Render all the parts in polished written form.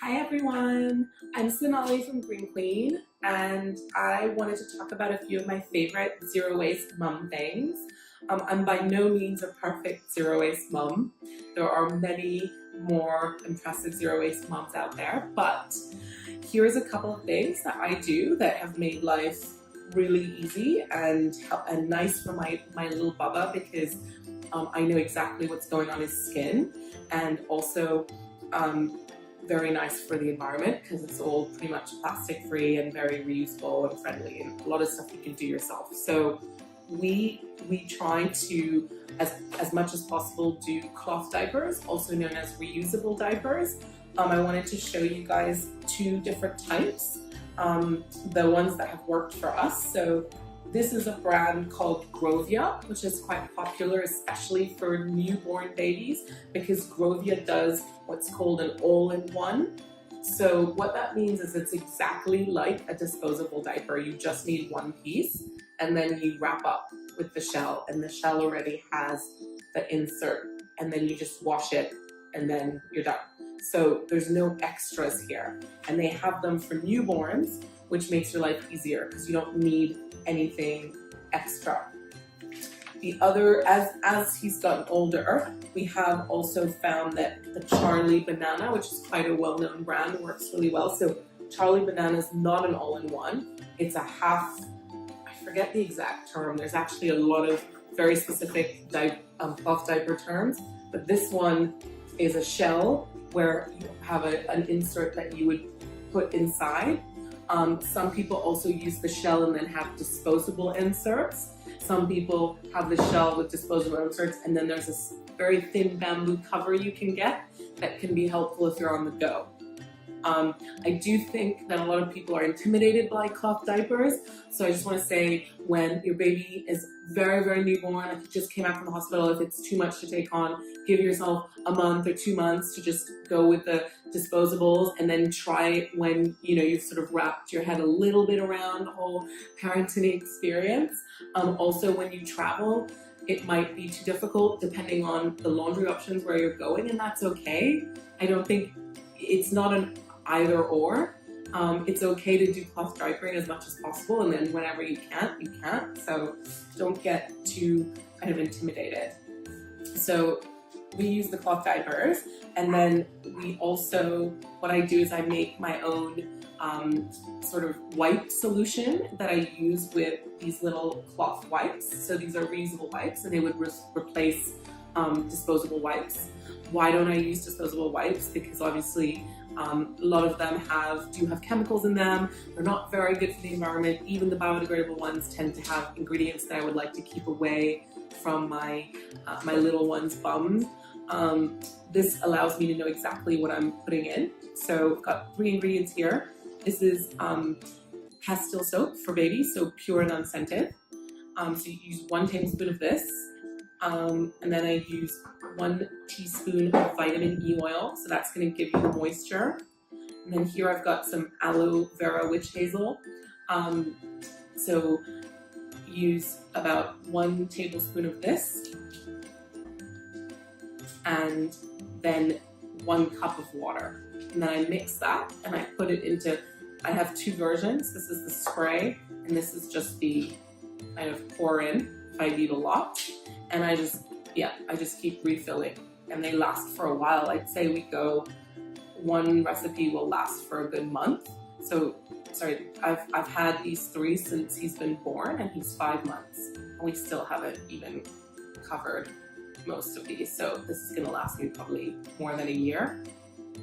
Hi everyone, I'm Sonalie from Green Queen, and I wanted to talk about a few of my favorite zero waste mum things. I'm by no means a perfect zero waste mum. There are many more impressive zero waste mums out there, but here's a couple of things that I do that have made life really easy and nice for my little Bubba, because I know exactly what's going on his skin, and also very nice for the environment because it's all pretty much plastic free and very reusable and friendly, and a lot of stuff you can do yourself. So we try to, as much as possible, do cloth diapers, also known as reusable diapers. I wanted to show you guys two different types, the ones that have worked for us. So this is a brand called Grovia, which is quite popular, especially for newborn babies, because Grovia does what's called an all-in-one. So what that means is it's exactly like a disposable diaper. You just need one piece, and then you wrap up with the shell, and the shell already has the insert, and then you just wash it, and then you're done. So there's no extras here. And they have them for newborns, which makes your life easier because you don't need anything extra. The other, as he's gotten older, we have also found that the Charlie Banana, which is quite a well-known brand, works really well. So Charlie Banana is not an all-in-one. It's a half, I forget the exact term. There's actually a lot of very specific cloth diaper terms, but this one is a shell where you have an insert that you would put inside. Some people also use the shell and then have disposable inserts. Some people have the shell with disposable inserts, and then there's this very thin bamboo cover you can get that can be helpful if you're on the go. I do think that a lot of people are intimidated by cloth diapers, so I just want to say, when your baby is very, very newborn, if you just came out from the hospital, if it's too much to take on, give yourself a month or 2 months to just go with the disposables, and then try it when you've sort of wrapped your head a little bit around the whole parenting experience. Also, when you travel, it might be too difficult depending on the laundry options where you're going, and that's okay. I don't think it's not an either or. It's okay to do cloth diapering as much as possible, and then whenever you can't. So don't get too kind of intimidated. So we use the cloth diapers, and then we also, what I do is I make my own sort of wipe solution that I use with these little cloth wipes. So these are reusable wipes, and they would replace disposable wipes. Why don't I use disposable wipes? Because obviously a lot of them do have chemicals in them. They're not very good for the environment. Even the biodegradable ones tend to have ingredients that I would like to keep away from my little one's bums. This allows me to know exactly what I'm putting in. So I've got 3 ingredients here. This is Castile soap for babies, so pure and unscented. So you use 1 tablespoon of this, and then I use 1 teaspoon of vitamin E oil, so that's going to give you the moisture. And then here I've got some aloe vera witch hazel. So use about 1 tablespoon of this, and then 1 cup of water. And then I mix that and I put it into, I have 2 versions. This is the spray, and this is just the kind of pour in if I need a lot. And I just keep refilling, and they last for a while. I'd say one recipe will last for a good month. So, sorry, I've had these 3 since he's been born, and he's 5 months, and we still haven't even covered most of these. So this is gonna last me probably more than a year.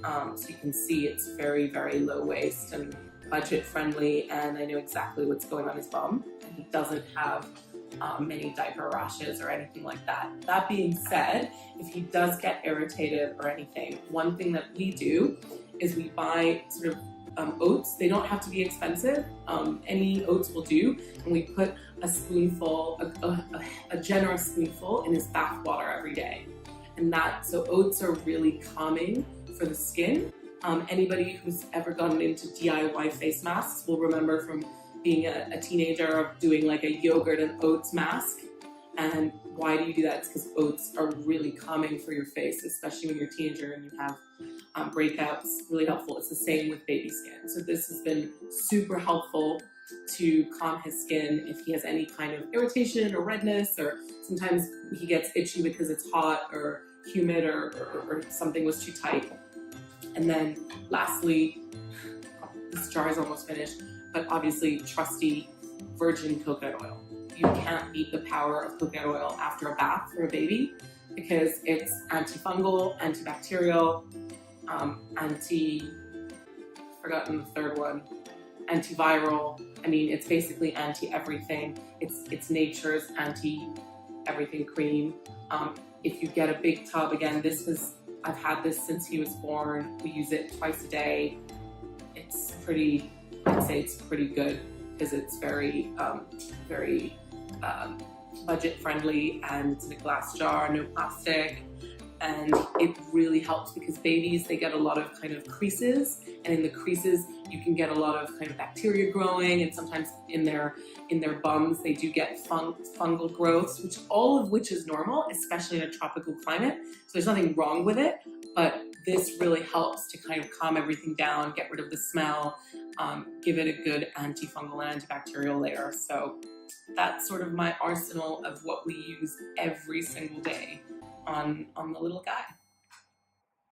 So you can see it's very, very low waste and budget friendly, and I know exactly what's going on his bum, and he doesn't have many diaper rashes or anything like that. That being said, if he does get irritated or anything, one thing that we do is we buy sort of oats. They don't have to be expensive. Any oats will do, and we put a spoonful, a generous spoonful, in his bath water every day. And so oats are really calming for the skin. Anybody who's ever gotten into DIY face masks will remember from being a teenager of doing like a yogurt and oats mask. And why do you do that? It's because oats are really calming for your face, especially when you're a teenager and you have breakouts. Really helpful. It's the same with baby skin. So this has been super helpful to calm his skin if he has any kind of irritation or redness, or sometimes he gets itchy because it's hot or humid, or something was too tight. And then lastly, this jar is almost finished, but obviously trusty virgin coconut oil. You can't beat the power of coconut oil after a bath for a baby because it's antifungal, antibacterial, forgotten the third one, antiviral. I mean, it's basically anti-everything. It's nature's anti-everything cream. If you get a big tub, again, I've had this since he was born. We use it twice a day. It's pretty, I'd say it's pretty good because it's very budget friendly, and it's in a glass jar, no plastic. And it really helps because babies, they get a lot of kind of creases, and in the creases you can get a lot of kind of bacteria growing, and sometimes in their bums they do get fungal growths, all of which is normal, especially in a tropical climate. So there's nothing wrong with it, but this really helps to kind of calm everything down, get rid of the smell, give it a good antifungal and antibacterial layer. So that's sort of my arsenal of what we use every single day on the little guy.